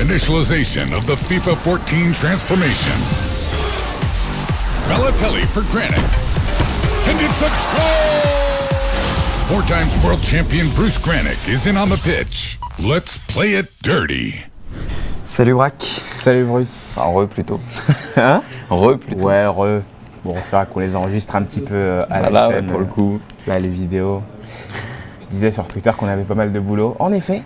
Initialization of the FIFA 14 transformation. Balotelli for Granit. And it's a goal! 4 times world champion Bruce Granick is in on the pitch. Let's play it dirty. Salut Brack. Salut Bruce. Enfin, plutôt. Hein? Plutôt. Ouais, Bon, c'est vrai qu'on les enregistre un petit peu à la chaîne. Ouais, pour le coup. Là, les vidéos. Je disais sur Twitter qu'on avait pas mal de boulot. En effet.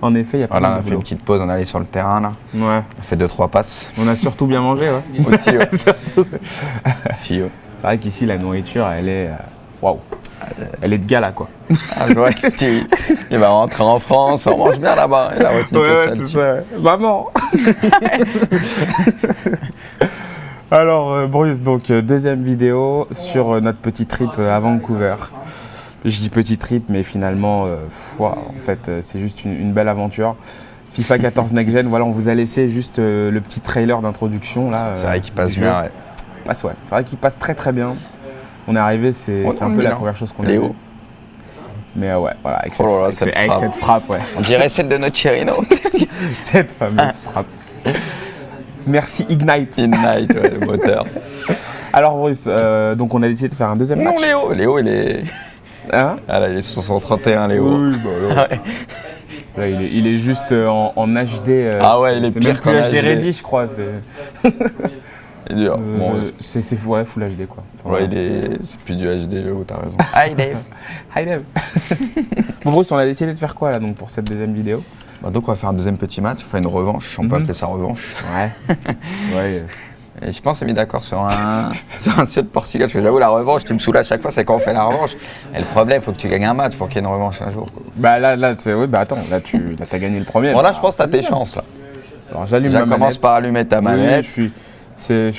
En effet, il y a pas mal de boulot. On a fait une petite pause, on est allé sur le terrain là. Ouais. On a fait 2-3 passes. On a surtout bien mangé, ouais. Aussi, ouais. Surtout. Si, ouais. C'est vrai qu'ici, la nourriture, elle est... Waouh. Elle est de gala, quoi. Ah, ouais, il va rentrer en France, on mange bien là-bas. Il a retenu Ouais, c'est ça. Maman. Alors, Bruce, donc deuxième vidéo sur notre petit trip à Vancouver. Je dis petit trip, mais finalement, en fait, c'est juste une belle aventure. FIFA 14 Next Gen, voilà, on vous a laissé juste le petit trailer d'introduction là. C'est vrai qu'il passe bien, ouais. C'est vrai qu'il passe très très bien. On est arrivé, c'est un peu la première chose qu'on a vue. Mais ouais, voilà, avec cette frappe, ouais. On dirait celle de notre Cherino. Cette fameuse frappe. Merci Ignite. Ignite, ouais, le moteur. Alors Bruce, donc on a décidé de faire un deuxième match. Non, Léo, il est... Hein? Ah là, il est sur son 31, Léo. Oui, bah là, il est juste en HD. Ah ouais, il est pire qu'en HD. Ready, je crois. C'est dur. C'est full HD, quoi. Enfin, ouais, c'est plus du HD, Léo, t'as raison. Hi Dave. Hi Dave. Bon Bruce, on a décidé de faire quoi là donc pour cette deuxième vidéo? Donc on va faire un deuxième petit match, on va faire une revanche, on peut appeler ça revanche. Ouais. Ouais. Et je pense qu'on s'est mis d'accord sur un Suède Portugal. Parce que j'avoue, la revanche, tu me saoules à chaque fois, c'est quand on fait la revanche. Et le problème, il faut que tu gagnes un match pour qu'il y ait une revanche un jour. Bah là, c'est oui, bah attends, là t'as gagné le premier. Bon là, je pense que t'as tes chances là. Alors j'allume ma manette. Commence par allumer ta manette. Oui, je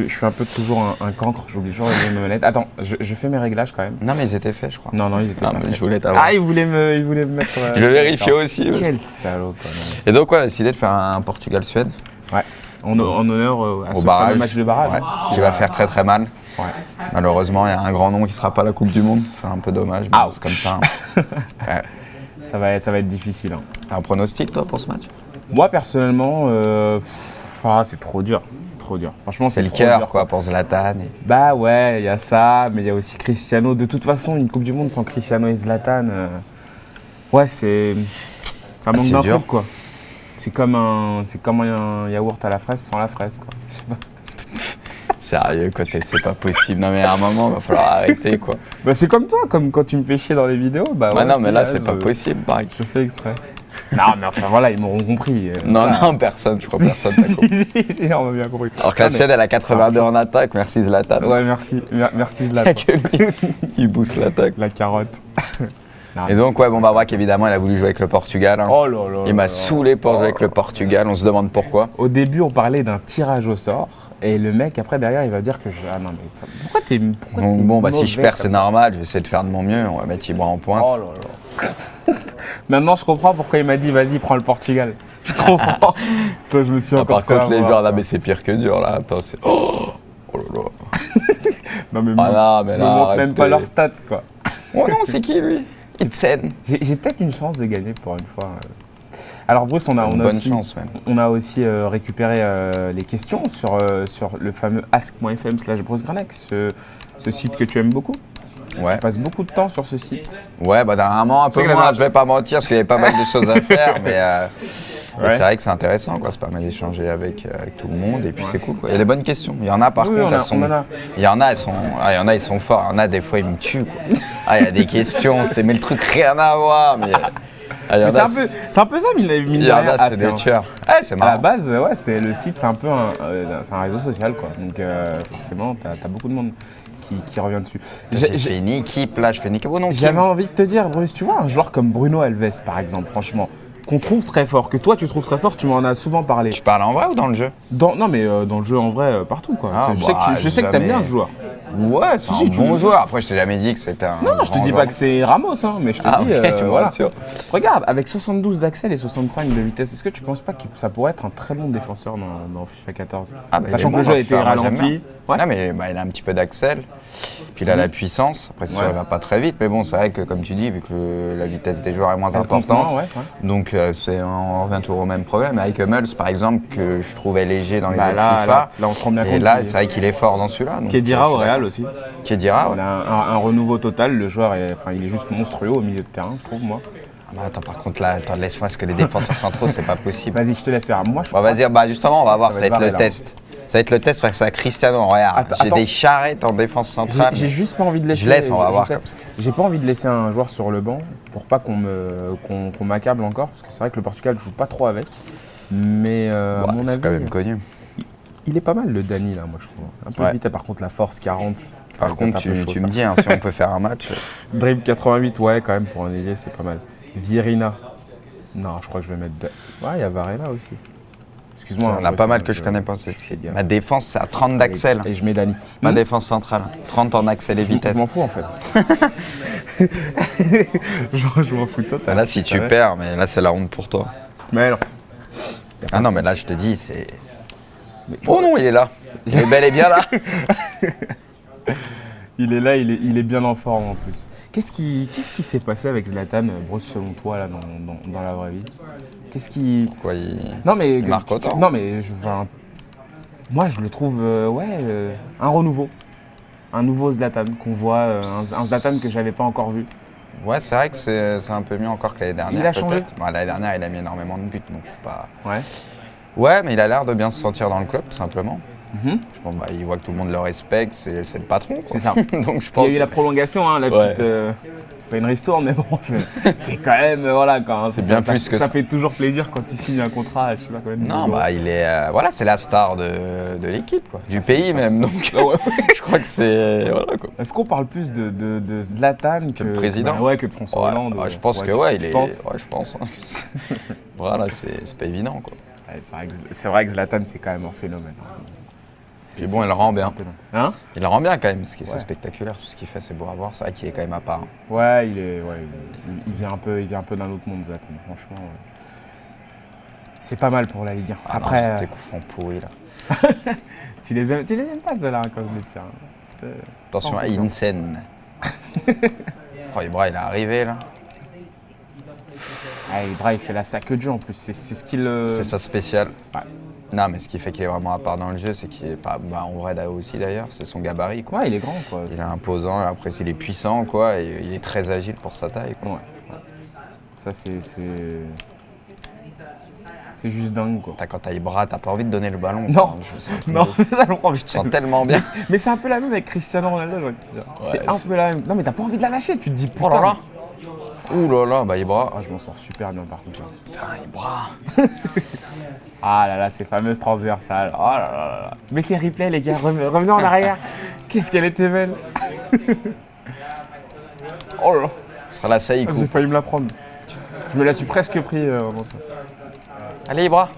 suis un peu toujours un cancre, j'oublie toujours d'allumer ma manette. Attends, je fais mes réglages quand même. Non mais ils étaient faits, je crois. Non, ils étaient pas faits. Je voulais t'avoir. Ah, il voulait me mettre. Je vérifiais aussi. Quel salaud quoi. Et donc on a décidé de faire un Portugal-Suède. Ouais. En honneur à au barrage, match de barrage. Ouais, qui va faire très très mal. Ouais. Malheureusement, il y a un grand nom qui ne sera pas à la Coupe du Monde. C'est un peu dommage, mais c'est comme ça. Ouais. Ça va être difficile. Hein. T'as un pronostic toi pour ce match? Moi personnellement, c'est trop dur. C'est trop dur. Franchement, c'est le cœur quoi pour Zlatan. Bah ouais, il y a ça, mais il y a aussi Cristiano. De toute façon, une Coupe du Monde sans Cristiano et Zlatan, ça manque d'un truc quoi. C'est comme un yaourt à la fraise sans la fraise, quoi. Je sais pas. Sérieux, quoi, c'est pas possible. Non, mais à un moment, il va falloir arrêter, quoi. Bah, c'est comme toi, comme quand tu me fais chier dans les vidéos. Bah, ouais, non, mais là, c'est pas possible, pareil. Je fais exprès. Non, mais enfin, voilà, ils m'auront compris. Non, personne, je crois personne n'a compris. Si, on m'a bien compris. Alors que la Suède, elle a 82 en attaque, merci Zlatan. Ouais, merci Zlatan. Il booste l'attaque. La carotte. Non, et donc, Brack, évidemment, il a voulu jouer avec le Portugal. Hein. Oh là là. Il m'a saoulé pour jouer avec le Portugal. On se demande pourquoi. Au début, on parlait d'un tirage au sort. Et le mec, après, derrière, il va dire que ah non, mais ça, pourquoi t'es si je perds, c'est normal. Je vais essayer de faire de mon mieux. On va mettre Ibra en pointe. Oh là là. Maintenant, je comprends pourquoi il m'a dit vas-y, prends le Portugal. Je comprends. Toi, je me suis encore fait par contre, les joueurs là, mais c'est pire que dur là. Attends, c'est. Oh là là. Non, mais mais là, montre même pas leurs stats, quoi. Oh non, c'est qui lui? J'ai peut-être une chance de gagner pour une fois. Alors Bruce, on a aussi récupéré les questions sur le fameux ask.fm/brucegranek, ce site que tu aimes beaucoup. Ouais. Tu passes beaucoup de temps sur ce site. Ouais, dernièrement un peu moins, je vais pas mentir parce qu'il y avait pas mal de choses à faire, mais c'est vrai que c'est intéressant, quoi. Ça permet d'échanger avec tout le monde et puis c'est cool, quoi. Il y a des bonnes questions. Il y en a par contre, il y en a, ils sont forts. Il y en a des fois ils me tuent, quoi. Il y a des questions, mais le truc rien à voir, mais c'est un peu ça, mine de rien. C'est des tueurs. Ouais, c'est marrant. À la base, c'est le site, c'est un peu un réseau social, quoi. Donc forcément, t'as beaucoup de monde qui revient dessus. J'ai fait une équipe là, je fais une équipe. Oh non, j'avais envie de te dire, Bruce, tu vois, un joueur comme Bruno Alves, par exemple, franchement, qu'on trouve très fort, que toi tu trouves très fort, tu m'en as souvent parlé. Tu parles en vrai ou dans le jeu? Non, mais dans le jeu en vrai, partout, quoi. Je sais que t'aimes bien ce joueur. Ouais, c'est un bon joueur. Après, je t'ai jamais dit que c'était un. Non, je te dis pas que c'est Ramos, hein, mais je te dis. Ok, tu me voilà. rassures. Regarde, avec 72 d'accel et 65 de vitesse, est-ce que tu penses pas que ça pourrait être un très bon défenseur dans FIFA 14 sachant que le jeu a été ralenti. Ouais. Non, mais il a un petit peu d'accel. Puis il a la puissance. Après, c'est sûr, il va pas très vite. Mais bon, c'est vrai que, comme tu dis, vu que la vitesse des joueurs est moins importante, donc on revient toujours au même problème. Avec Hummels, par exemple, que je trouvais léger dans les autres FIFA. Là, on se rend bien compte. Et là, c'est vrai qu'il est fort dans celui-là. Khedira au Real aussi. Khedira, ouais. Il a un renouveau total. Le joueur il est juste monstrueux au milieu de terrain, je trouve, moi. Attends, par contre, là, laisse-moi, parce que les défenseurs centraux, c'est pas possible. Vas-y, je te laisse faire. Moi, vas-y, justement, on va voir, ça va être le test. Ça va être le test face à Cristiano. Regarde, j'ai des charrettes en défense centrale. J'ai juste pas envie de laisser. Je laisse, on va voir comme ça. J'ai pas envie de laisser un joueur sur le banc pour pas qu'on m'accable encore, parce que c'est vrai que le Portugal joue pas trop avec. Mais à mon avis, quand même connu. Il est pas mal le Dani là, moi je trouve. Un peu vite, par contre la force 40. Par contre, tu me dis, hein, si on peut faire un match. Dribble 88, ouais, quand même pour un ailier, c'est pas mal. Virina. Non, je crois que je vais mettre. Ouais, il y a Varela aussi. Excuse-moi. Il y en a pas mal que je connais pas. Ma défense, c'est à 30 d'accel. Et je mets Dani. Ma défense centrale, 30 en accel et vitesse. Je m'en fous en fait. je m'en fous totalement. Là, si tu perds, mais là, c'est la honte pour toi. Mais non. Ah non, mais là, je te dis, c'est. Oh non, il est là. Il est bel et bien là. Il est là, il est bien en forme en plus. Qu'est-ce qui s'est passé avec Zlatan, Bruce, selon toi, là, dans la vraie vie? Qu'est-ce qui. Quoi, il marque autant. Non, mais moi, je le trouve, un renouveau. Un nouveau Zlatan qu'on voit, un Zlatan que j'avais pas encore vu. Ouais, c'est vrai que c'est un peu mieux encore que l'année dernière. Il a changé. L'année dernière, il a mis énormément de buts, donc faut pas. Ouais. Ouais, mais il a l'air de bien se sentir dans le club, tout simplement. Mm-hmm. Bon, il voit que tout le monde le respecte, c'est le patron. C'est ça. Donc je pense. Il y a eu la prolongation, hein, la petite. C'est pas une ristourne, mais bon, c'est quand même, voilà, quand. C'est bien plus que ça. Ça fait toujours plaisir quand tu signes un contrat, je sais pas quand même. Non, il est, c'est la star de l'équipe, quoi, du pays même. Donc, je crois que c'est, voilà quoi. Est-ce qu'on parle plus de Zlatan que le président, que de François Hollande? Je pense que il est. Ouais, je pense. Voilà, c'est pas évident, quoi. C'est vrai que Zlatan, c'est quand même un phénomène. Et bon, il le rend bien. Hein? Il le rend bien quand même, c'est spectaculaire, tout ce qu'il fait, c'est beau à voir. C'est vrai qu'il est quand même à part. Ouais, il vient un peu d'un autre monde, Zlatan. Franchement, c'est pas mal pour la Ligue 1. Après, tes coups francs pourris là. tu les aimes pas ceux-là quand je les tiens. Attention à Insen. Ibra, il est arrivé là. Ibra, il fait la sac de jeu en plus. C'est ce qu'il. C'est ça spécial. Ouais. Non, mais ce qui fait qu'il est vraiment à part dans le jeu, c'est qu'il est pas. En vrai, aussi d'ailleurs, c'est son gabarit, quoi. Ouais, il est grand, quoi. Il est imposant, après il est puissant, quoi, et il est très agile pour sa taille, quoi. Ouais. Ça, c'est juste dingue, quoi. Quand t'as Ibra, t'as pas envie de donner le ballon. Non, c'est ça le problème. Tu te sens tellement bien. Mais c'est un peu la même avec Cristiano Ronaldo, j'ai envie de dire. C'est un peu la même. Non, mais t'as pas envie de la lâcher, tu te dis putain. Oh là là. Ouh là là, Ibra. Je m'en sors super bien par contre. Putain, Ibra. Ah là là, ces fameuses transversales. Oh là là là. Mettez replay, les gars, revenez en arrière. Qu'est-ce qu'elle était belle. Oh là là. Ce sera la Saïko. J'ai failli me la prendre. Je me la suis presque pris. Allez, Ibra.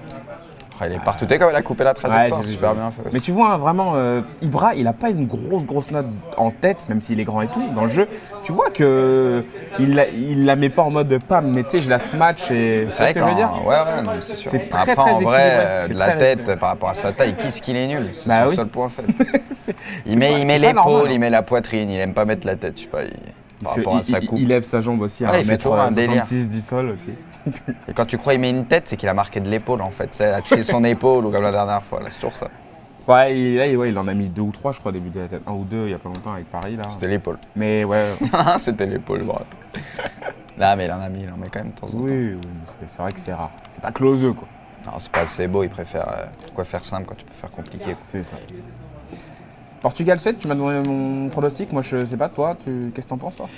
Il est partouté comme elle a coupé la trajectoire, super bien fait aussi. Mais tu vois, vraiment, Ibra, il a pas une grosse note en tête, même s'il est grand et tout, dans le jeu. Tu vois que il la met pas en mode pam, mais tu sais, je la smatch et... C'est ce que je veux dire. Ouais, non, c'est sûr. C'est très, après, très en vrai, équilibré. de la tête, par rapport à sa taille, qu'est-ce qu'il est nul. C'est son seul point faible. Il met l'épaule, il met la poitrine, il aime pas mettre la tête, je sais pas. Par rapport à sa coupe. Il lève sa jambe aussi à 1m66 du sol aussi. Et quand tu crois qu'il met une tête, c'est qu'il a marqué de l'épaule en fait. Il a touché son épaule ou comme la dernière fois, là, c'est toujours ça. Ouais, il en a mis 2 ou 3 je crois au début de la tête. 1 ou 2 il y a pas longtemps avec Paris là. C'était l'épaule. Mais ouais. C'était l'épaule, bref. Là, mais il en met quand même de temps en temps. Oui, c'est vrai que c'est rare. C'est pas closeux quoi. Non, c'est pas assez beau, il préfère. Pourquoi faire simple quand tu peux faire compliqué quoi. C'est ça. Portugal 7, tu m'as donné mon pronostic. Moi, je sais pas, toi, qu'est-ce que t'en penses, toi?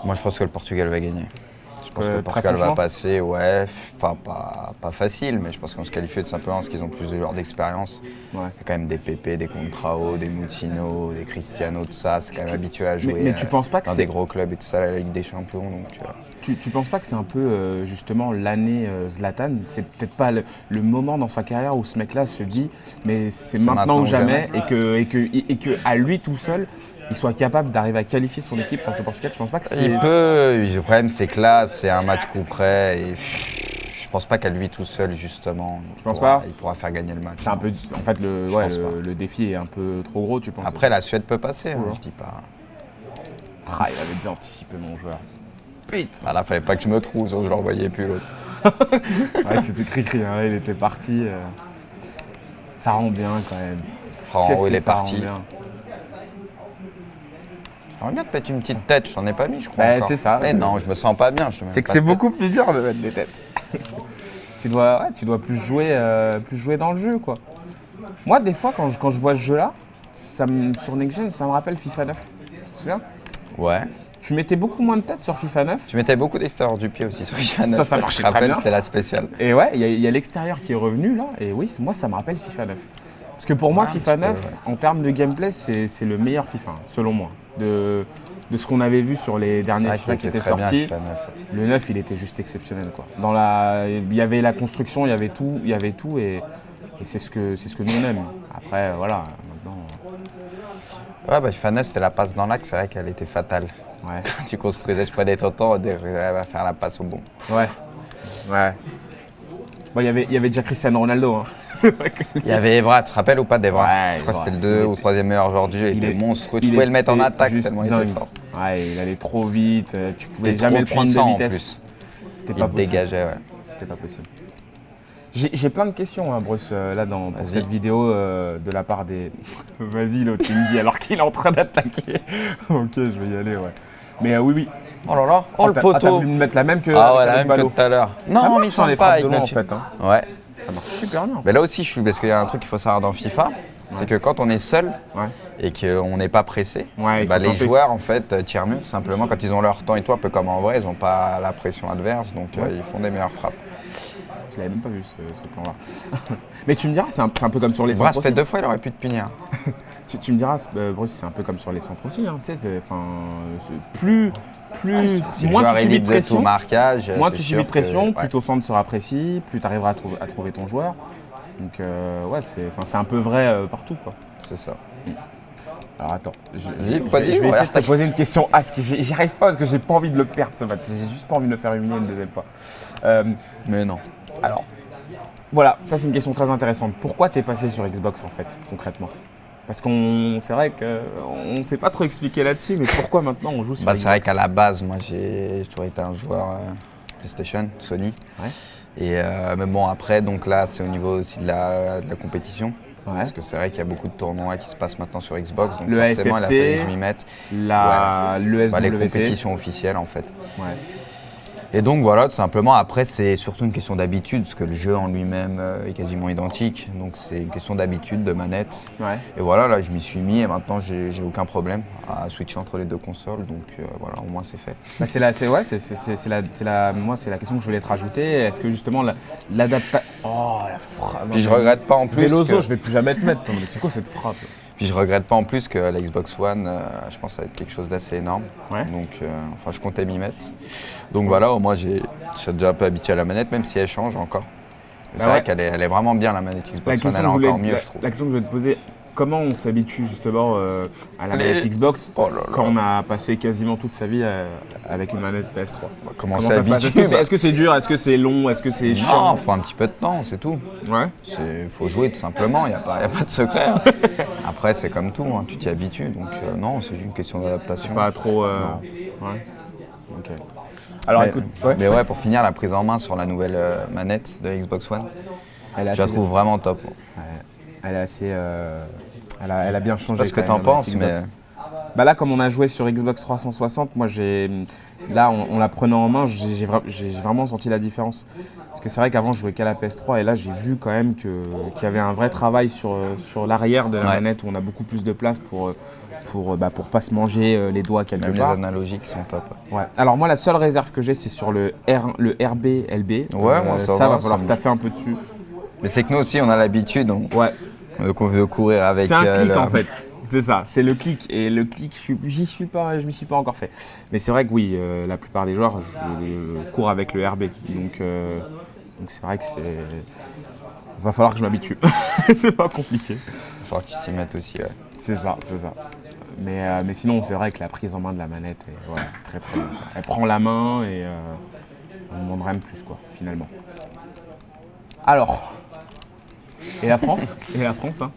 Moi, je pense que le Portugal va gagner. Je pense que Portugal va passer, ouais, enfin pas facile, mais je pense qu'on se qualifie tout simplement parce qu'ils ont plus de joueurs d'expérience. Ouais. Il y a quand même des Pepe, des Contrao, des Moutinho, des Cristiano, tout ça, c'est quand même habitué à jouer mais tu penses pas que dans des gros clubs et tout ça, la Ligue des Champions. Donc, tu penses pas que c'est un peu justement l'année Zlatan? C'est peut-être pas le moment dans sa carrière où ce mec-là se dit mais c'est maintenant ou jamais, et que à lui tout seul, il soit capable d'arriver à qualifier son équipe face au Portugal. Je pense pas que c'est... Il peut, le problème c'est que là, c'est un match coup près et je pense pas qu'à lui tout seul justement, il pourra faire gagner le match. C'est un peu, en fait, le défi est un peu trop gros, tu penses? Après, la Suède peut passer, hein, je dis pas. Ah, il avait déjà anticipé mon joueur. Putain. Ah là, fallait pas que je me trouve, sinon je le revoyais plus l'autre. C'est vrai que c'était cri-cri, hein, il était parti. Ça rend bien quand même. Il est parti. J'aimerais bien te mettre une petite tête, je t'en ai pas mis, je crois. C'est ça. Mais non, je me sens pas bien. C'est que c'est beaucoup plus dur de mettre des têtes. tu dois plus jouer dans le jeu, quoi. Moi, des fois, quand je vois ce jeu-là, sur Next Gen, ça me rappelle FIFA 9. Tu te souviens? Ouais. Tu mettais beaucoup moins de têtes sur FIFA 9. Tu mettais beaucoup d'extérieur du pied aussi sur FIFA 9. Ça marchait très bien. C'était la spéciale. Et ouais, il y a l'extérieur qui est revenu là. Et oui, moi, ça me rappelle FIFA 9. Parce que pour moi, FIFA 9, en termes de gameplay, c'est le meilleur FIFA, selon moi. De ce qu'on avait vu sur les derniers FIFA qui étaient sortis. Le 9, il était juste exceptionnel, quoi. Il y avait la construction, il y avait tout et c'est ce que nous on aime. Après, voilà, maintenant... Ouais, bah FIFA 9, c'était la passe dans l'axe, c'est vrai qu'elle était fatale. Ouais. Quand tu construisais, je prenais ton temps, elle va faire la passe au bon. Ouais. Bon, il y avait déjà Cristiano Ronaldo. Hein. Il y avait Evra, tu te rappelles ou pas d'Evra? Je crois que c'était le 2 ou 3e meilleur joueur du jeu, il était monstrueux. Tu pouvais le mettre en attaque tellement il était fort. Ouais, il allait trop vite, tu pouvais jamais le prendre de vitesse. C'était pas possible. Il dégageait, ouais. C'était pas possible. J'ai plein de questions, hein, Bruce, là pour cette vidéo de la part des... Vas-y, l'autre, il me dit alors qu'il est en train d'attaquer. Ok, je vais y aller, ouais. Mais oui. Oh là là, le poteau. T'as voulu me mettre la même que la même que tout à l'heure. Non, mais ils sont les frappes de loin, en fait. Hein. Ouais. Ça marche super bien. Mais là aussi, parce qu'il y a un truc qu'il faut savoir dans FIFA, c'est que quand on est seul et qu'on n'est pas pressé, les joueurs en fait tirent mieux simplement quand ils ont leur temps et tout, un peu comme en vrai, ils n'ont pas la pression adverse, donc ils font des meilleures frappes. Je l'avais même pas vu ce plan-là. Mais tu me diras, c'est un peu comme sur les centres. Ça fait 2 fois, il aurait pu te punir. tu me diras, Bruce, c'est un peu comme sur les centres aussi. Hein. Tu sais, plus moins tu subis de pression, plus ton centre sera précis, plus tu arriveras à trouver ton joueur. Donc c'est un peu vrai partout, quoi. C'est ça. Alors attends, je vais essayer de te poser une question. J'y arrive pas parce que j'ai pas envie de le perdre ce match. J'ai juste pas envie de le faire humilier une deuxième fois. Mais non. Alors, voilà, ça c'est une question très intéressante. Pourquoi t'es passé sur Xbox en fait, concrètement? Parce c'est vrai qu'on ne s'est pas trop expliqué là-dessus, mais pourquoi maintenant on joue sur Xbox? C'est vrai qu'à la base, moi j'ai toujours été un joueur PlayStation, Sony. Ouais. Et mais bon, après, donc là, c'est au niveau aussi de la compétition. Ouais. Parce que c'est vrai qu'il y a beaucoup de tournois qui se passent maintenant sur Xbox. Donc le forcément, ASFC, il a fallu que je m'y mette. Le SWC. Les compétitions officielles en fait. Ouais. Et donc voilà, tout simplement, après c'est surtout une question d'habitude, parce que le jeu en lui-même est quasiment identique, donc c'est une question d'habitude, de manette. Ouais. Et voilà, là je m'y suis mis et maintenant j'ai aucun problème à switcher entre les deux consoles, donc voilà, au moins c'est fait. Bah c'est la question que je voulais te rajouter, est-ce que justement l'adaptation... Oh la frappe. Puis je regrette pas en plus Veloso, je vais plus jamais te mettre, mais c'est quoi cette frappe? Puis je regrette pas en plus que la Xbox One, je pense que ça va être quelque chose d'assez énorme. Ouais. Donc, je comptais m'y mettre. Donc voilà, au moins je suis déjà un peu habitué à la manette, même si elle change encore. C'est vrai qu'elle est vraiment bien la manette Xbox One, elle est encore mieux, je trouve. La question que je vais te poser, comment on s'habitue justement à la manette Xbox quand on a passé quasiment toute sa vie avec une manette PS3? Comment ça se passe? Est-ce que c'est dur? Est-ce que c'est long? Est-ce que c'est chiant? Non, il faut un petit peu de temps, c'est tout. Ouais. Il faut jouer tout simplement, il n'y a pas de secret. Hein. Après, c'est comme tout, hein, tu t'y habitues. Donc non, c'est juste une question d'adaptation. Pas trop... Ouais. Ok. Alors écoute, mais ouais, pour finir, la prise en main sur la nouvelle manette de la Xbox One, je la trouve vraiment top. Elle est assez... Elle a bien changé. Je sais pas ce que t'en penses, mais... Bah là, comme on a joué sur Xbox 360, moi là, on la prenait en main, j'ai vraiment senti la différence. Parce que c'est vrai qu'avant, je jouais qu'à la PS3 et là, j'ai vu quand même qu'il y avait un vrai travail sur l'arrière de la manette où on a beaucoup plus de place pour pas se manger les doigts quelque part. Les analogiques sont top. Ouais. Alors moi, la seule réserve que j'ai, c'est sur le RB-LB. Ouais, moi, ça va falloir taffer un peu dessus. Mais c'est que nous aussi, on a l'habitude de courir avec. C'est un clic en fait. C'est ça, c'est le clic. Et le clic, je m'y suis pas encore fait. Mais c'est vrai que oui, la plupart des joueurs courent avec le RB. Donc c'est vrai que va falloir que je m'habitue. C'est pas compliqué. Il va falloir que tu t'y mettes aussi. Ouais. C'est ça. Mais sinon, c'est vrai que la prise en main de la manette est très très bonne. Elle prend la main et on ne demande rien de plus, quoi, finalement. Alors, et la France hein.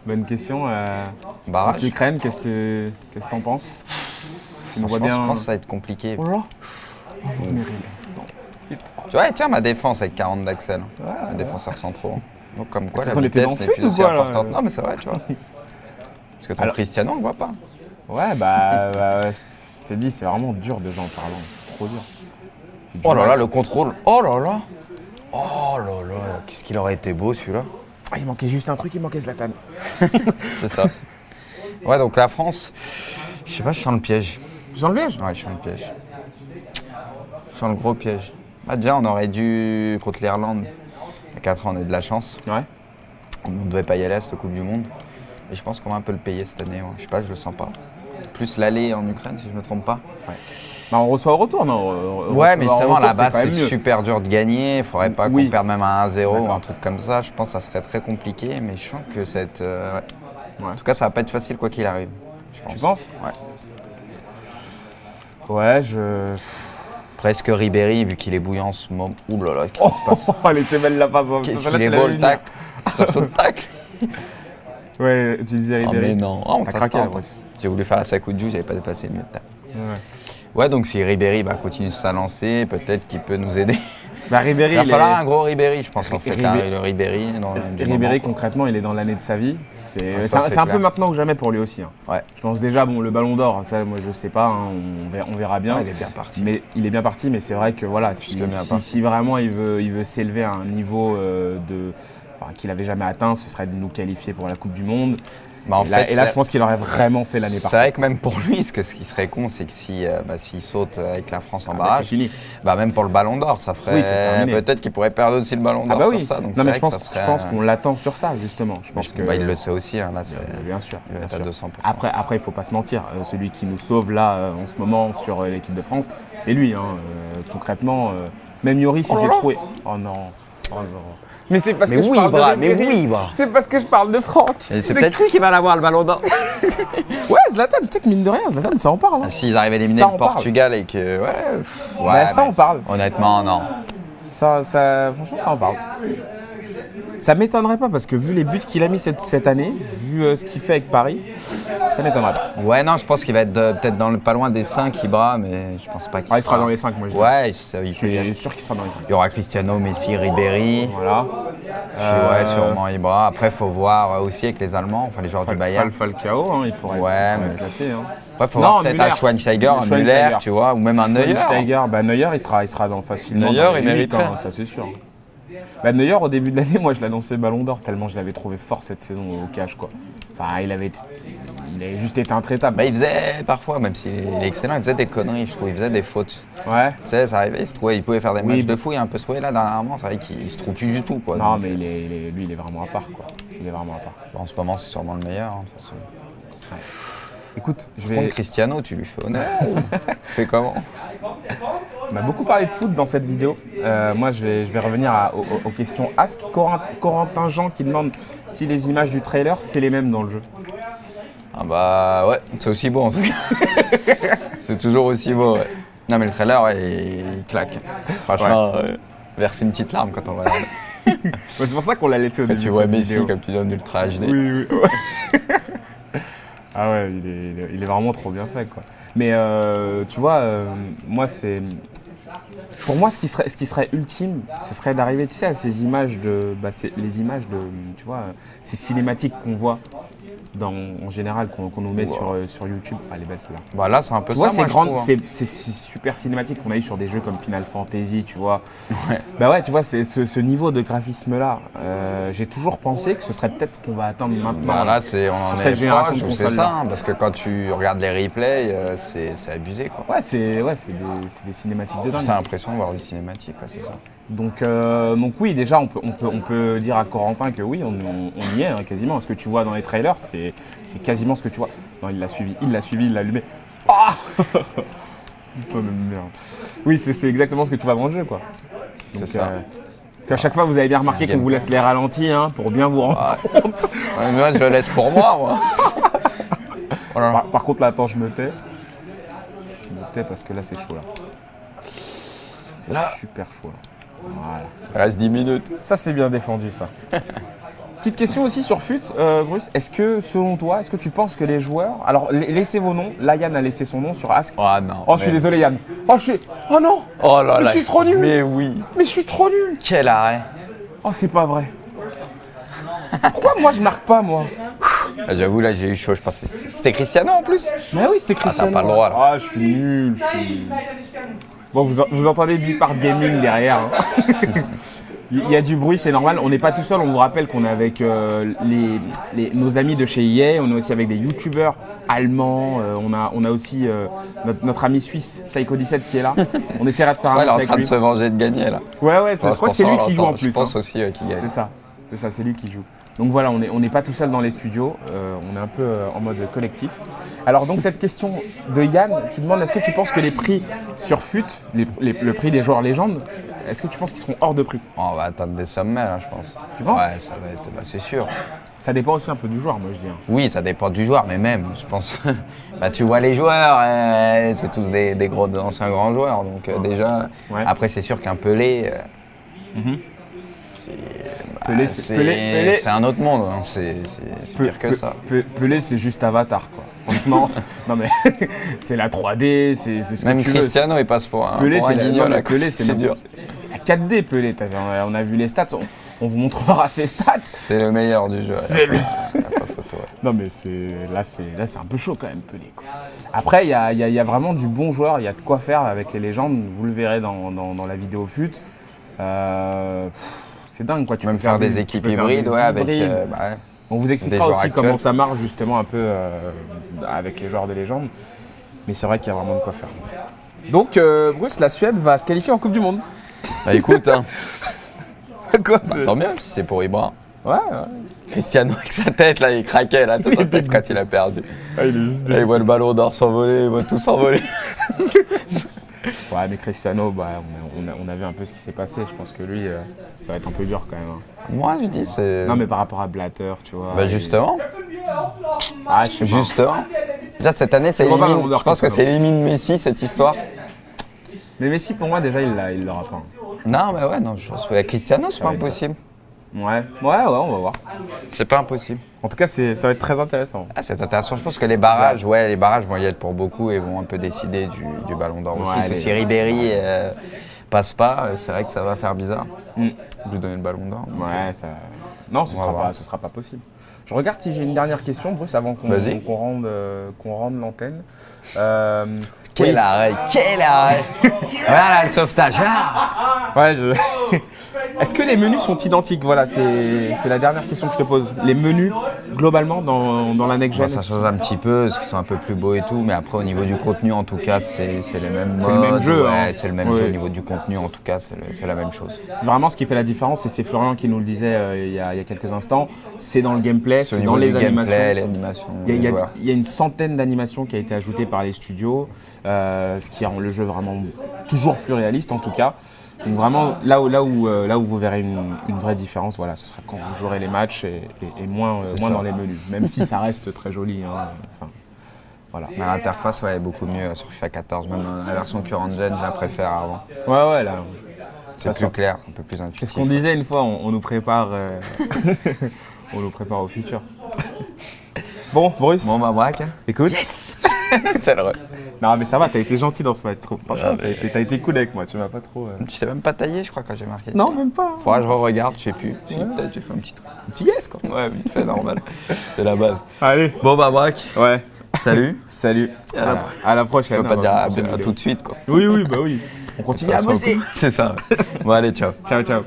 Bonne question. Barrage. L'Ukraine, qu'est-ce que t'en penses? Je pense que ça va être compliqué. Oh là. Tu vois, tiens, ma défense avec 40 d'axel. Ma défenseur centraux. Donc comme quoi, la vitesse n'est plus aussi importante. Non, mais c'est vrai, tu vois. Parce que ton Cristiano, on le voit pas. Ouais, je t'ai dit, c'est vraiment dur de en parlant. C'est trop dur. Oh là là, le contrôle. Oh là là. Oh là là. Qu'est-ce qu'il aurait été beau, celui-là. Ah, il manquait juste un truc, il manquait Zlatan. C'est ça. Ouais, donc la France, je sais pas, je sens le piège. Tu sens le piège? Ouais, je sens le piège. Je sens le gros piège. Bah, déjà, on aurait dû, contre l'Irlande, il y a 4 ans, on a eu de la chance. Ouais. On ne devait pas y aller à cette Coupe du Monde. Et je pense qu'on va un peu le payer cette année. Ouais. Je sais pas, je le sens pas. Plus l'aller en Ukraine, si je me trompe pas. Ouais. Bah, on reçoit au retour, non? Ouais, mais justement, là-bas, c'est super dur de gagner. Il faudrait pas qu'on perde même à 1-0 ou un truc comme ça. Je pense que ça serait très compliqué, mais je sens que cette. Ouais. En tout cas, ça va pas être facile quoi qu'il arrive. Tu penses? Ouais. Ouais, Presque Ribéry, vu qu'il est bouillant en ce moment. Ouh là là, qu'est-ce qui se passe? Elle était belle la passe. Qu'est-ce qu'il est beau le tacle. Surtout le tacle. Ouais, tu disais Ribéry. Mais non, t'as craqué la brosse. J'ai voulu faire la Sakoudjou, j'avais pas dépassé le milieu de table. Ouais, donc si Ribéry continue de se lancer, peut-être qu'il peut nous aider. Bah, Ribéry, il va falloir un gros Ribéry, je pense. En fait, le Ribéry, Ribéry concrètement, il est dans l'année de sa vie. C'est un peu maintenant que jamais pour lui aussi. Hein. Ouais. Je pense déjà, le Ballon d'Or, ça, moi je sais pas, hein, on verra bien. Ouais, il est bien parti. Mais il est bien parti, mais c'est vrai que voilà, si vraiment il veut s'élever à un niveau qu'il n'avait jamais atteint, ce serait de nous qualifier pour la Coupe du Monde. Bah et là, je pense qu'il aurait vraiment fait l'année parfaite. C'est vrai que même pour lui, ce qui serait con, c'est que s'il saute avec la France en barrage, c'est fini. Même pour le Ballon d'Or, ça ferait. Oui, peut-être qu'il pourrait perdre aussi le Ballon d'Or sur ça. Donc non, mais je pense qu'on l'attend sur ça, justement. Je pense il le sait aussi. Hein, là, bien sûr. Il va être à 200%. Après, il ne faut pas se mentir. Celui qui nous sauve là, en ce moment, sur l'équipe de France, c'est lui. Hein. Concrètement, même Yoris, il s'est trouvé. Oh non. Mais c'est parce que je parle de Ribéry. C'est parce que je parle de Franck. C'est peut-être lui qui va l'avoir le Ballon d'Or. Ouais, Zlatan, tu sais que mine de rien, Zlatan, ça en parle. Hein. S'ils arrivent à éliminer le Portugal et que. Ça en parle. Honnêtement, non. Ça, franchement, ça en parle. Ça m'étonnerait pas parce que vu les buts qu'il a mis cette année, vu ce qu'il fait avec Paris, ça m'étonnerait pas. Ouais, non, je pense qu'il va être peut-être pas loin des 5 Ibra, mais je pense pas qu'il sera dans les 5, moi je dis. Ouais, je suis sûr qu'il sera dans les 5. Il y aura Cristiano, Messi, Ribéry. Voilà. Puis sûrement Ibra. Après, il faut voir aussi avec les Allemands, les joueurs du Bayern. Falcao, hein, il pourrait être classé. Hein. Après, il faut voir peut-être un Schweinsteiger, un Müller, tu vois, ou même un Neuer. Neuer, il sera dans facilement. Neuer, il mériterait. Ça, c'est sûr. Neuer, au début de l'année, moi je l'annonçais Ballon d'Or tellement je l'avais trouvé fort cette saison au cash, quoi. Enfin, il avait juste été intraitable. Il faisait parfois, même s'il est excellent, il faisait des conneries, je trouve. Il faisait des fautes. Ouais. Tu sais, ça arrivait, il pouvait faire des matchs de fou, il a un peu sauvé là dernièrement. C'est vrai qu'il se trouve plus du tout, quoi. Non, donc, mais lui, il est vraiment à part, quoi. Il est vraiment à part. En ce moment, c'est sûrement le meilleur, hein, de toute façon. Ouais. Écoute, Contre Cristiano, tu lui fais honneur. Tu fais comment? On a beaucoup parlé de foot dans cette vidéo. Moi, je vais revenir aux questions Ask. Corentin Jean qui demande si les images du trailer, c'est les mêmes dans le jeu. Ah ouais, c'est aussi beau en tout cas. C'est toujours aussi beau, ouais. Non mais le trailer, il claque. Franchement, verser une petite larme quand on va regarder. C'est pour ça qu'on l'a laissé au début. Tu vois Messi comme tu donnes Ultra HD. Oui. Ah ouais, il est vraiment trop bien fait, quoi. Mais tu vois, moi c'est... Pour moi, ce qui serait ultime, ce serait d'arriver, tu sais, à ces images les images de, tu vois, ces cinématiques qu'on voit en général qu'on nous met sur YouTube. Ah, elle est belle celle-là. Bah là, c'est un peu tu ça, vois, moi, je trouve, hein. c'est super cinématique qu'on a eu sur des jeux comme Final Fantasy, tu vois. Ouais. Bah ouais, tu vois, c'est ce niveau de graphisme-là. J'ai toujours pensé que ce serait peut-être qu'on va atteindre maintenant. Bah là, on en sur est cette génération de proche, consoles. c'est ça, hein, parce que quand tu regardes les replays, c'est abusé, quoi. Ouais, c'est des cinématiques de dingue. T'as l'impression de voir des cinématiques, ouais, c'est ça. Donc oui, déjà, on peut dire à Corentin que oui, on y est, hein, quasiment. Ce que tu vois dans les trailers, c'est quasiment ce que tu vois. Non, il l'a suivi, il l'a allumé. Ah putain de merde. Oui, c'est exactement ce que tu vois dans le jeu, quoi. C'est ça. Qu'à chaque fois, vous avez bien remarqué qu'on vous laisse les ralentis, hein, pour bien vous rendre compte. Ouais, moi, je le laisse pour moi. Voilà. Par contre, là, attends, je me tais. Je me tais parce que là, c'est chaud, là. C'est super chaud, là. Voilà. Il reste 10 minutes. Ça, c'est bien défendu, ça. Petite question aussi sur FUT, Bruce. Est-ce que, selon toi, est-ce que tu penses que les joueurs... Alors, laissez vos noms. Là, Yann a laissé son nom sur Ask. Oh non. Oh, je suis désolé, Yann. Oh non. Oh là là. Mais je suis trop nul. Mais oui. Mais je suis trop nul. Quel arrêt. Oh, c'est pas vrai. Pourquoi moi, je marque pas, moi? Ah, j'avoue, là, j'ai eu chaud. Je pensais. C'était Cristiano en plus. Mais oui, c'était Cristiano. t'as pas le droit, là. Ah, je suis nul. Bon, vous entendez Bipart Gaming derrière. Hein. Il y a du bruit, c'est normal. On n'est pas tout seul. On vous rappelle qu'on est avec nos amis de chez EA. On est aussi avec des youtubeurs allemands. On a aussi notre ami suisse, Psycho17, qui est là. On essaiera de faire un match avec lui. Il est en train de se venger de gagner, là. Ouais, je crois que c'est lui qui joue en plus. Je pense aussi qu'il gagne. C'est ça, c'est lui qui joue. Donc voilà, on n'est pas tout seul dans les studios, on est un peu en mode collectif. Alors donc cette question de Yann qui demande, est-ce que tu penses que les prix sur FUT, le prix des joueurs légendes, est-ce que tu penses qu'ils seront hors de prix? On va atteindre des sommets, là, je pense. Tu penses? Ouais, ça va être, c'est sûr. Ça dépend aussi un peu du joueur, moi je dis. Oui, ça dépend du joueur, mais même, je pense, tu vois les joueurs, c'est tous des gros, anciens grands joueurs, donc déjà, après c'est sûr qu'un Pelé, Pelé, c'est un autre monde, hein. C'est pire que ça. Pelé, c'est juste Avatar, quoi. Franchement, non mais c'est la 3D, c'est ce que même tu veux. Même Cristiano, il passe pour un guignol. Pelé, c'est dur. C'est la 4D, Pelé. On a vu les stats, on vous montrera ses stats. C'est le meilleur du jeu. C'est le... Non mais là c'est un peu chaud quand même, Pelé, quoi. Après, il y a vraiment du bon joueur, il y a de quoi faire avec les légendes. Vous le verrez dans la vidéo FUT. C'est dingue, quoi. Tu peux même faire des équipes hybrides, avec. On vous expliquera aussi comment ça marche justement un peu avec les joueurs de légende. Mais c'est vrai qu'il y a vraiment de quoi faire. Donc, Bruce, la Suède va se qualifier en Coupe du Monde. Bah écoute, hein. Quoi, tant mieux si c'est pour Ibra. Ouais. Cristiano avec sa tête, là, il craquait, là, toute sa tête quand il a perdu. Ah, il voit le ballon d'or s'envoler, il voit tout s'envoler. Ouais, mais Cristiano, on a vu un peu ce qui s'est passé. Je pense que lui, ça va être un peu dur quand même. Hein. Moi, je dis c'est... Non, mais par rapport à Blatter, tu vois. Bah justement. Ah, je sais pas. Justement. Déjà, cette année, ça élimine... Je pense que ça élimine Messi, cette histoire. Mais Messi, pour moi, déjà, il l'aura pas. Non, mais ouais, non, je pense que Cristiano, c'est pas impossible. Ouais, on va voir. C'est pas impossible. En tout cas, ça va être très intéressant. Ah, c'est intéressant. Je pense que les barrages vont y être pour beaucoup et vont un peu décider du ballon d'or aussi. Parce que si Ribéry passe pas, c'est vrai que ça va faire bizarre de lui donner le ballon d'or. Ouais, ça... Non, ce sera pas possible. Je regarde si j'ai une dernière question, Bruce, avant qu'on rende l'antenne. Quel arrêt. Voilà le sauvetage. Ouais, Est-ce que les menus sont identiques? Voilà, c'est la dernière question que je te pose. Les menus, globalement, dans la next gen, ça change un petit peu, parce qu'ils sont un peu plus beaux et tout, mais après, au niveau du contenu, en tout cas, c'est les mêmes modes. C'est le même jeu. C'est le même jeu. Au niveau du contenu, en tout cas, c'est la même chose. C'est vraiment ce qui fait la différence, et c'est Florian qui nous le disait il y a quelques instants. C'est dans le gameplay, c'est dans les animations. Il y a une centaine d'animations qui a été ajoutées par les studios, ce qui rend le jeu vraiment toujours plus réaliste, en tout cas. Donc vraiment, là où vous verrez une vraie différence, voilà, ce sera quand vous jouerez les matchs et moins dans les menus. Même si ça reste très joli. Hein, enfin, voilà. L'interface est beaucoup mieux sur FIFA 14, même la version current gen, je la préfère avant. Ouais, là. C'est plus clair, un peu plus intuitif. C'est ce qu'on disait une fois, on nous prépare, on nous prépare au futur. Bon, Bruce. Bon, bah, braque. Écoute. Yes. C'est le Non, mais ça va, t'as été gentil dans ce match. Franchement, t'as été cool avec moi, tu m'as pas trop. Tu t'es même pas taillé, je crois, quand j'ai marqué. Non, même pas. Faudra que je re-regarde, je sais plus. Si, peut-être j'ai fait un petit truc. Un petit yes, quoi. Ouais, vite fait, normal. C'est la base. Allez. Bon, bah, Braque. Ouais. Salut. Salut. À la prochaine. On peut pas dire à tout de suite, quoi. Oui, bah oui. On continue à bosser. C'est ça. Bon, allez, ciao. Ciao.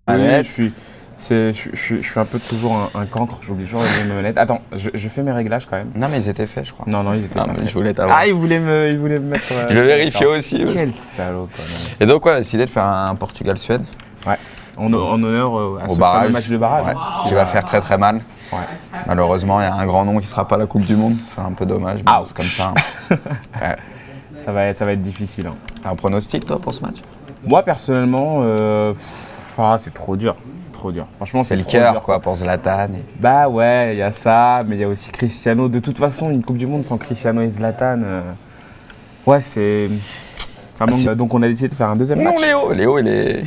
Oui, je suis un peu toujours un cancre, j'oublie toujours les manettes. Attends, je fais mes réglages quand même. Non, mais ils étaient faits, je crois. Non, ils étaient pas faits. Je voulais t'avoir. Ah, il voulait me mettre. Je vérifiais aussi. Quel salaud, quand même. Et donc, on a décidé de faire un Portugal-Suède. Ouais, en honneur au barrage. Match de barrage. Ouais. Qui va faire très très mal. Ouais. Malheureusement, il y a un grand nom qui ne sera pas à la Coupe du Monde. C'est un peu dommage, mais c'est comme ça. Ouais. Ça va être difficile. Hein. T'as un pronostic, toi, pour ce match? Moi, personnellement, c'est trop dur. Franchement, c'est le cœur, quoi, pour Zlatan. Bah ouais, il y a ça, mais il y a aussi Cristiano. De toute façon, une Coupe du Monde sans Cristiano et Zlatan, ouais, ça manque. Donc, on a décidé de faire un deuxième match. Non, Léo, il est.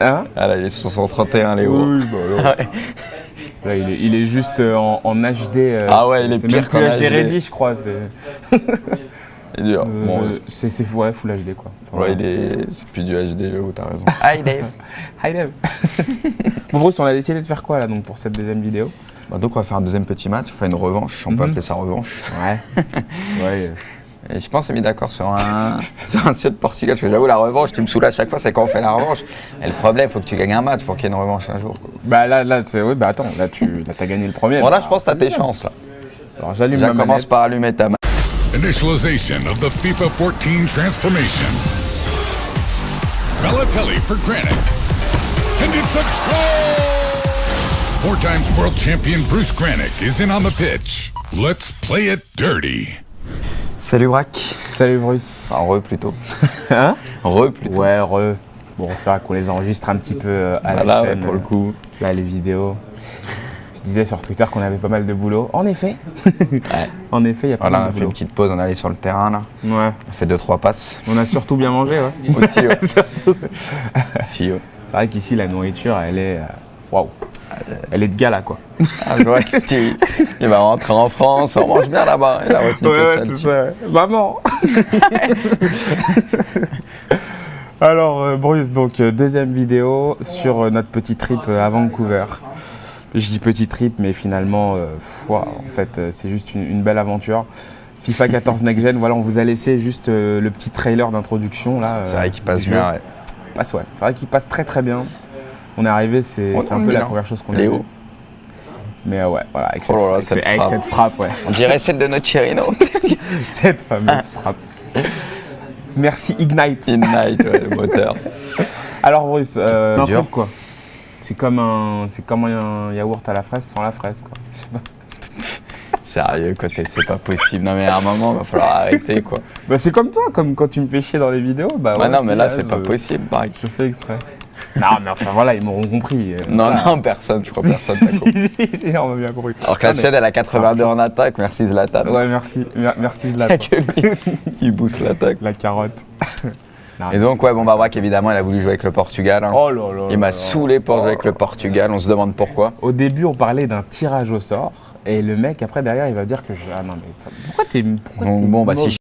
Hein? Ah là, il est sur son 31, Léo. Oui, bah là, il est juste en HD. Ah ouais, il est pire qu'en HD ready, je crois. C'est dur. C'est full HD, quoi. Enfin, ouais, c'est plus du HD, Léo, t'as raison. Hi Dave. Bon, Bruce, on a décidé de faire quoi là donc pour cette deuxième vidéo? Donc on va faire un deuxième petit match, on va faire une revanche, on peut appeler ça revanche. Ouais. Et je pense qu'on s'est mis d'accord sur un Suède-Portugal, parce que j'avoue la revanche, tu me saoules à chaque fois, c'est quand on fait la revanche. Et le problème, il faut que tu gagnes un match pour qu'il y ait une revanche un jour. Bah là c'est oui, bah attends, là t'as gagné le premier. Bon là je pense que t'as tes chances là. Alors j'allume ma manette. Commence par allumer ta manette. Initialization of the FIFA 14 transformation. Balotelli for Granit. And it's a goal! 4 times world champion Bruce Granick is in on the pitch. Let's play it dirty. Salut Braque. Salut Bruce. Enfin, plutôt. Hein? Plutôt. Ouais, Bon, c'est vrai qu'on les enregistre un petit peu à la chaîne. Ouais, pour le coup. Là, les vidéos. Je disais sur Twitter qu'on avait pas mal de boulot. En effet. En effet, il y a pas mal de boulot. On a fait une petite pause, on est allé sur le terrain là. Ouais. On a fait 2-3 passes. On a surtout bien mangé, ouais. Aussi, ouais. Surtout. Si, ouais. C'est vrai qu'ici, la nourriture, elle est... Waouh. Elle est de gala, quoi. Ah ouais, il va rentrer en France, on mange bien là-bas. Il a retenu c'est ça. Maman. Alors, Bruce, donc deuxième vidéo sur notre petit trip à Vancouver. Je dis petit trip, mais finalement, en fait, c'est juste une belle aventure. FIFA 14 Next Gen, voilà, on vous a laissé juste le petit trailer d'introduction là. C'est vrai qu'il passe bien, ouais. C'est vrai qu'il passe très très bien. On est arrivé, c'est un peu la première chose qu'on a vue. Mais ouais, voilà, avec cette frappe, ouais. On dirait celle de notre Chirino. Cette fameuse frappe. Merci Ignite. Ignite, ouais, le moteur. Alors Bruce, un truc quoi. C'est comme un yaourt à la fraise sans la fraise, quoi. Je sais pas. Sérieux, Cotel, c'est pas possible. Non mais à un moment, il va falloir arrêter, quoi. Bah c'est comme toi, comme quand tu me fais chier dans les vidéos. Bah ouais, non, mais là, c'est pas possible, pareil. Je fais exprès. Non, mais enfin voilà, ils m'auront compris. Non, personne, je crois personne n'a compris. Si, on m'a bien compris. Alors que la Suède, elle a 82 en attaque, merci Zlatan. Ouais, merci Zlatan. Il booste l'attaque. La carotte. Non, et donc, ouais, Braque, évidemment, il a voulu jouer avec le Portugal. Hein. Oh là là. Il m'a saoulé pour jouer avec le Portugal, on se demande pourquoi. Au début, on parlait d'un tirage au sort, et le mec, après, derrière, il va dire que... Ah non, mais ça... Pourquoi t'es... Bon, bah si